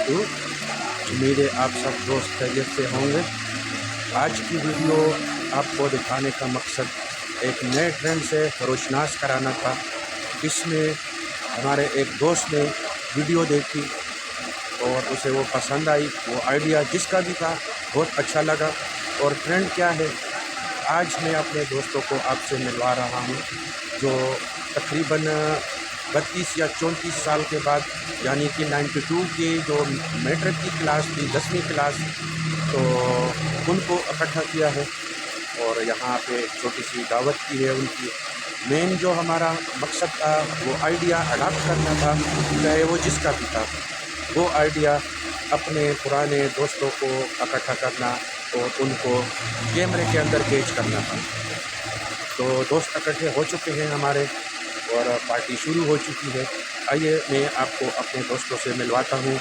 وبرکاتہ۔ امید ہے آپ سب دوست خیریت سے ہوں گے۔ آج کی ویڈیو آپ کو دکھانے کا مقصد ایک نئے ٹرینڈ سے روشناس کرانا تھا۔ اس میں ہمارے ایک دوست نے ویڈیو دیکھی اور اسے وہ پسند آئی، وہ آئیڈیا جس کا بھی تھا بہت اچھا لگا۔ اور ٹرینڈ کیا ہے، آج میں اپنے دوستوں کو آپ سے ملوا رہا ہوں جو تقریباً 32 یا 34 سال کے بعد، یعنی کہ 92 کی جو میٹرک کی کلاس تھی، 10ویں کلاس، تو ان کو اکٹھا کیا ہے اور یہاں پہ ایک چھوٹی سی دعوت کی ہے ان کی۔ مین جو ہمارا مقصد تھا وہ آئیڈیا اڈاپٹ کرنا تھا، چاہے وہ جس کا بھی تھا، وہ آئیڈیا اپنے پرانے دوستوں کو اکٹھا کرنا اور ان کو کیمرے کے اندر کیچ کرنا تھا۔ تو دوست اکٹھے ہو چکے ہیں ہمارے اور پارٹی شروع ہو چکی ہے۔ آئیے میں آپ کو اپنے دوستوں سے ملواتا ہوں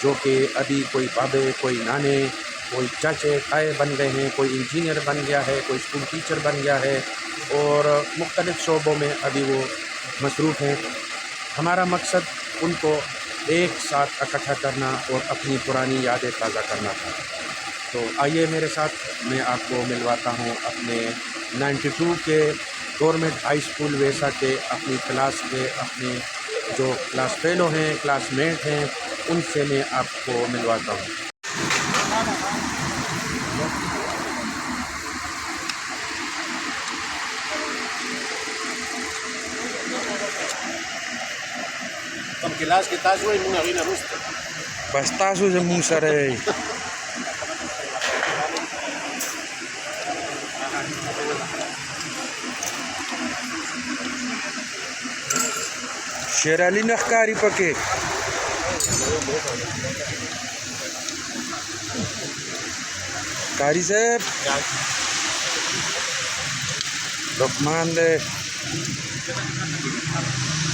جو کہ ابھی کوئی بابے، کوئی نانے، کوئی چاچے تائے بن گئے ہیں، کوئی انجینئر بن گیا ہے، کوئی اسکول ٹیچر بن گیا ہے اور مختلف شعبوں میں ابھی وہ مصروف ہیں۔ ہمارا مقصد ان کو ایک ساتھ اکٹھا کرنا اور اپنی پرانی یادیں تازہ کرنا تھا۔ تو آئیے میرے ساتھ، میں آپ کو ملواتا ہوں اپنے 92 کے گورنمنٹ ہائی اسکول ویسا کے اپنی کلاس کے، اپنے جو کلاس فیلو ہیں، کلاس میٹ ہیں، ان سے میں آپ کو ملواتا ہوں۔ Tam kilas kita suai muna rina rusta. بس تاسو زموږ سره یې. شیر علي نه ښکاري پکې. قاری صاحب لقمان دی،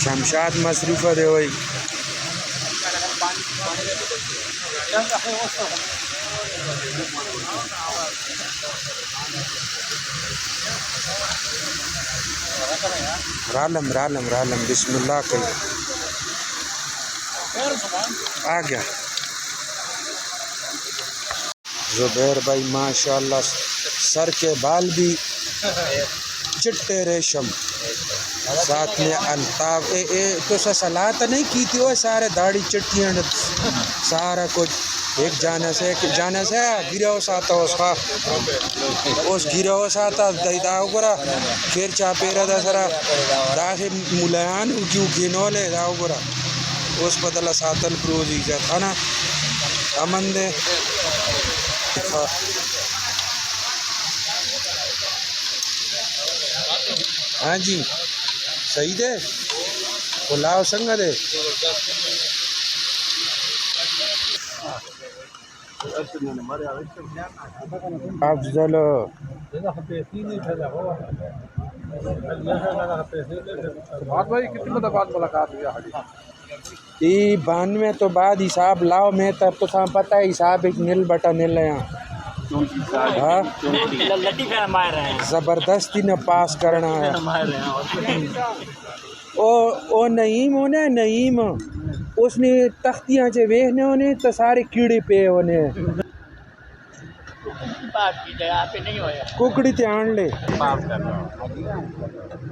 شمشاد مصروفه دی وای. رالم بسم اللہ کوي. آ گیا زبیر بھائی، ماشاءاللہ سر کے بال بھی چٹے ریشم، ساتھ میں الطاف. تو سلات نہیں کی تھی وہ سارے داڑھی چٹیاں سارا کچھ ایک جانا سے گرو ساتا اس گرو ساتا داو گرا پھر چاپیرا دا سرا دا سے ملیان کیوں گینولے داو گرا اس بدلا ساتل پروزی جا کھانا امن دے. ہاں جی صحیح دے بلاؤ سنگا دے. افضل ای 92 تو بعد حساب لاؤ میں تب تو سام پتہ ہے حساب ایک نل بٹا نل ہے. ہاں زبردستی نہ پاس کرنا ہے. او نعیم اس نے تختیاں چے ویخنے ہونے تو سارے کیڑے پے ہونے. ککڑی تیان لے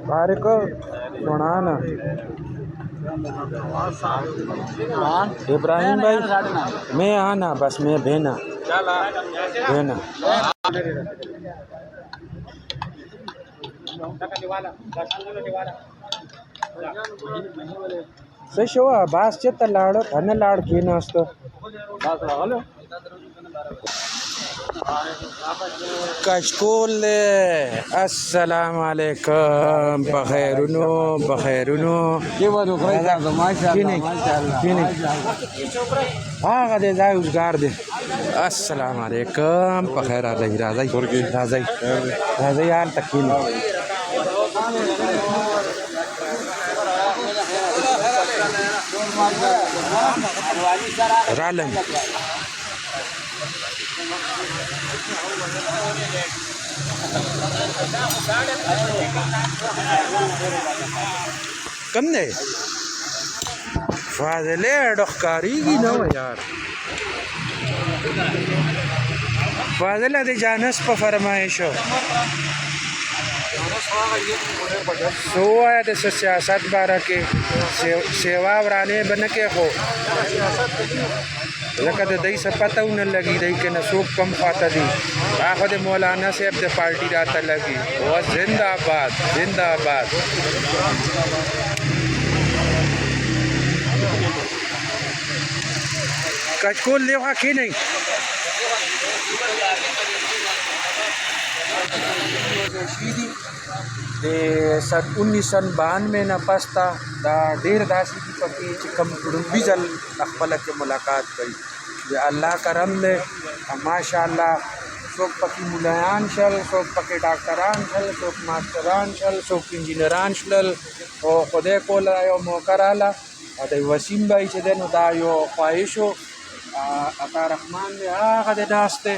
بارے کو سنانا. ابراہیم بھائی میں آنا بس میں بہنا سے شو باس چتا لاڑو ہن لاڑ کی ناستو. کشکول دے السلام علیکم. بخیرونو آغا دے جائے ازگار دے. السلام علیکم بخیر. راضی آل تکین رالم کم دے فاضلے ڈخکاری کی نو یار. فاضل دی جانس په فرمایشو سو آیا د سیاست باره کې سیوا ورانې به نه کې خو ځکه د دوی څه پته ونه لګي دی که نه څوک کم خواته دي دا خو د مولانا صاحب د پارټي راته لګي او زنده آباد زنده آباد کچکول لیوا کی نہیں سن 1992 نه پستا دا ډیر داسې دي پکې چې کوم لومبي ځل خپله کې ملاقات کوي د الله کرم دی ماشاءالله څوک پکې مولایان شل څوک پکې ډاکټران شل څوک ماسټران شل څوک انجینران شلل او خدای کوله یو موقع راله د وسیم بھائی چې دی نو دا یو خواهش و عطا رحمان دی هغه د ناست دی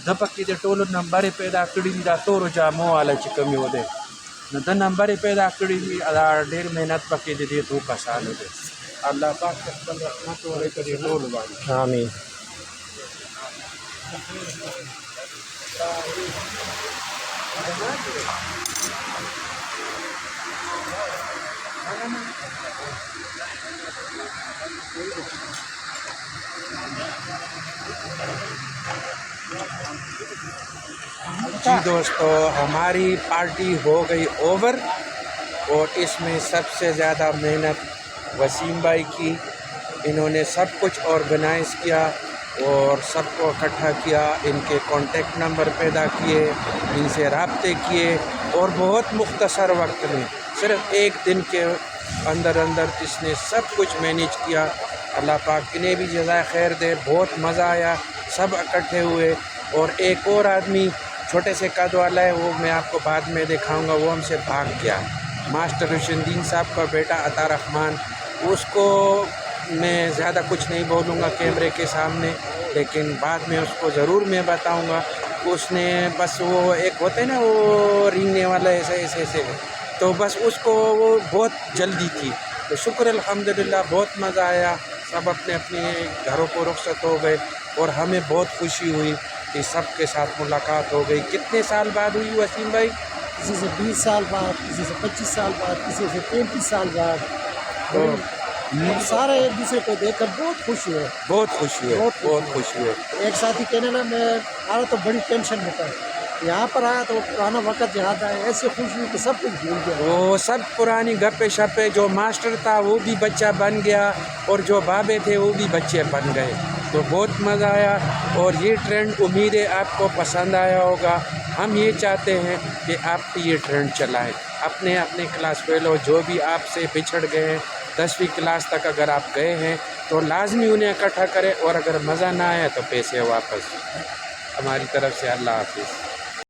ده پکې د ټولو نمبرې پیدا کړي دي دا تورو جامو والا چې کوم یو دی نو د نمبرې پیدا کړي دي دا ډېر محنت پکې د دې څو کسانو دی الله پاک خپل رحمت وکړي په دې ټولو باندې آمین جی دوستو ہماری پارٹی ہو گئی اوور اور اس میں سب سے زیادہ محنت وسیم بھائی کی انہوں نے سب کچھ آرگنائز کیا اور سب کو اکٹھا کیا ان کے کانٹیکٹ نمبر پیدا کیے ان سے رابطے کیے اور بہت مختصر وقت میں صرف ایک دن کے اندر اس نے سب کچھ مینیج کیا اللہ پاک انہیں بھی جزائے خیر دے بہت مزہ آیا سب اکٹھے ہوئے اور ایک اور آدمی چھوٹے سے قد والا ہے وہ میں آپ کو بعد میں دکھاؤں گا وہ ہم سے بھاگ گیا ماسٹر روشندین صاحب کا بیٹا عطا رحمان اس کو میں زیادہ کچھ نہیں بولوں گا کیمرے کے سامنے لیکن بعد میں اس کو ضرور میں بتاؤں گا اس نے بس وہ ایک ہوتے نا وہ رینگنے والا ایسے تو بس اس کو وہ بہت جلدی تھی تو شکر الحمدللہ بہت مزہ آیا سب اپنے اپنے گھروں کو رخصت ہو گئے اور ہمیں بہت خوشی ہوئی کہ سب کے ساتھ ملاقات ہو گئی کتنے سال بعد ہوئی وسیم بھائی کسی سے 20 سال بعد کسی سے 25 سال بعد کسی سے 35 سال بعد سارے ایک دوسرے کو دیکھ کر بہت خوش ہوئے بہت خوش ہوئے ایک ساتھی کہنے نا میں آ رہا تو بڑی ٹینشن ہوتا ہے یہاں پر آیا تو پرانا وقت یاد آیا ایسے خوش ہوئی کہ سب کچھ بھول گیا وہ سب پرانی گپے شپے جو ماسٹر تھا وہ بھی بچہ بن گیا اور جو بابے تھے وہ بھی بچے بن گئے تو بہت مزہ آیا اور یہ ٹرینڈ امید ہے آپ کو پسند آیا ہوگا ہم یہ چاہتے ہیں کہ آپ یہ ٹرینڈ چلائیں اپنے کلاس فیلو جو بھی آپ سے بچھڑ گئے ہیں 10ویں کلاس تک اگر آپ گئے ہیں تو لازمی انہیں اکٹھا کریں اور اگر مزہ نہ آیا تو پیسے واپس ہماری طرف سے اللہ حافظ